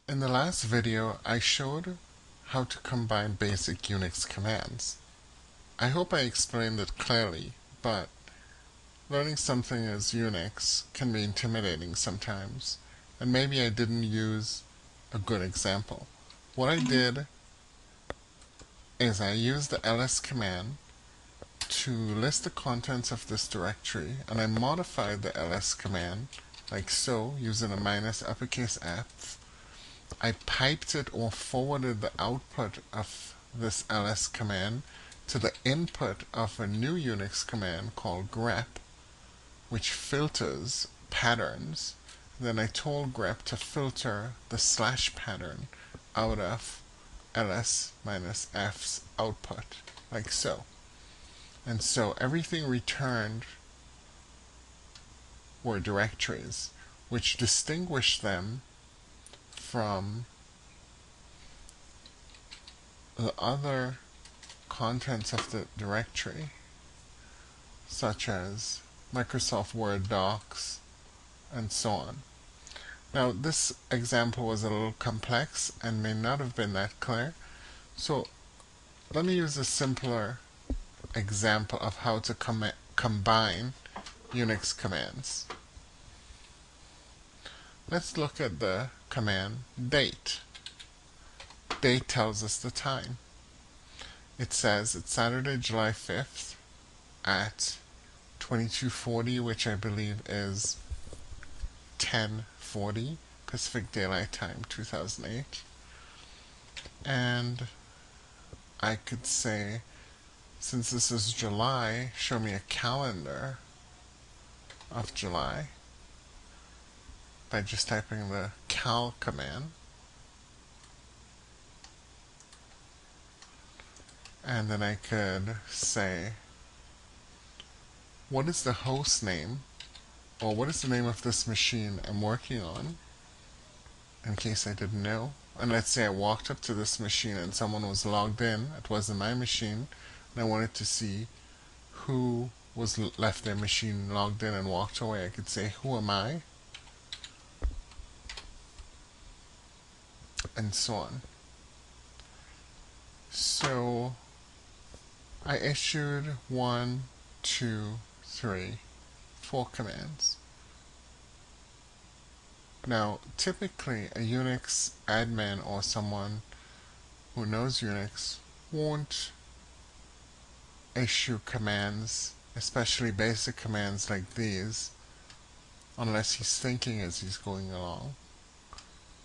In the last video, I showed how to combine basic Unix commands. I hope I explained it clearly, but learning something as Unix can be intimidating sometimes, and maybe I didn't use a good example. What I did is I used the ls command to list the contents of this directory, and I modified the ls command like so, using a minus uppercase F. I piped it or forwarded the output of this ls command to the input of a new Unix command called grep, which filters patterns. Then I told grep to filter the slash pattern out of ls minus f's output, like so. And so everything returned were directories, which distinguished them from the other contents of the directory, such as Microsoft Word docs and so on. Now, this example was a little complex and may not have been that clear, so let me use a simpler example of how to combine Unix commands. Let's look at the command date. Date tells us the time. It says it's Saturday, July 5th at 22:40, which I believe is 10:40 Pacific Daylight Time, 2008. And I could say, since this is July, show me a calendar of July by just typing the cal command. And then I could say, what is the host name, or what is the name of this machine I'm working on, in case I didn't know. And let's say I walked up to this machine and someone was logged in, it wasn't my machine, and I wanted to see who was left their machine logged in and walked away. I could say, who am I? And so on. So I issued 1, 2, 3, 4 commands. Now, typically a Unix admin or someone who knows Unix won't issue commands, especially basic commands like these, unless he's thinking as he's going along.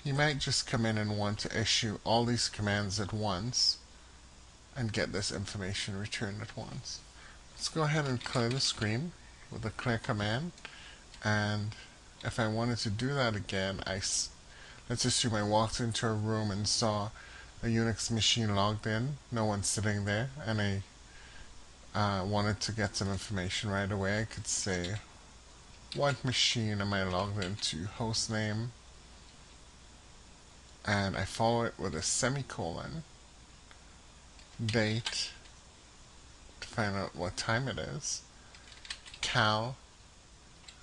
He might just come in and want to issue all these commands at once and get this information returned at once. Let's go ahead and clear the screen with a clear command, and if I wanted to do that again, let's assume I walked into a room and saw a Unix machine logged in, no one's sitting there, and I wanted to get some information right away. I could say, what machine am I logged into? Host name, and I follow it with a semicolon, date to find out what time it is, cal,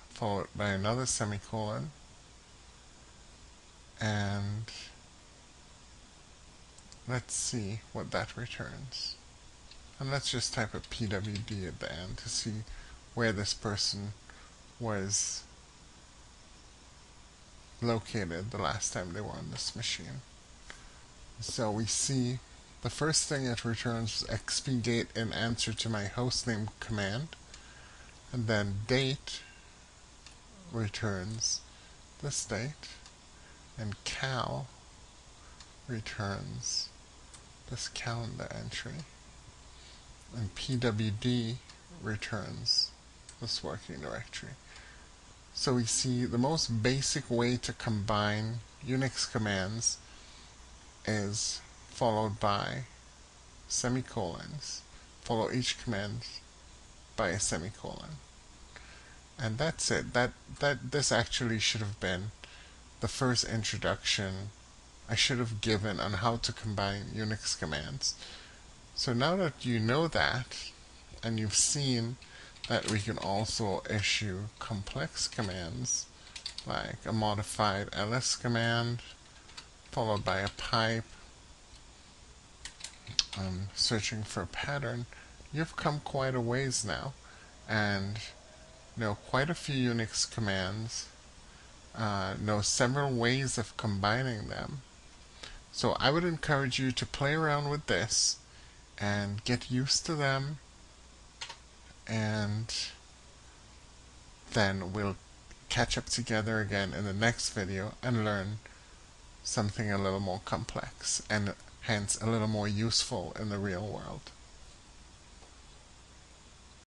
followed by another semicolon, and let's see what that returns. And let's just type a pwd at the end to see where this person was located the last time they were on this machine. So we see the first thing it returns is xpdate in answer to my hostname command, and then date returns this date, and cal returns this calendar entry, and pwd returns this working directory. So we see the most basic way to combine Unix commands is followed by semicolons. Follow each command by a semicolon. And that's it. This actually should have been the first introduction I should have given on how to combine Unix commands. So now that you know that, and you've seen that we can also issue complex commands, like a modified ls command, followed by a pipe, searching for a pattern, you've come quite a ways now, and know quite a few Unix commands, know several ways of combining them. So I would encourage you to play around with this and get used to them, and then we'll catch up together again in the next video and learn something a little more complex and hence a little more useful in the real world.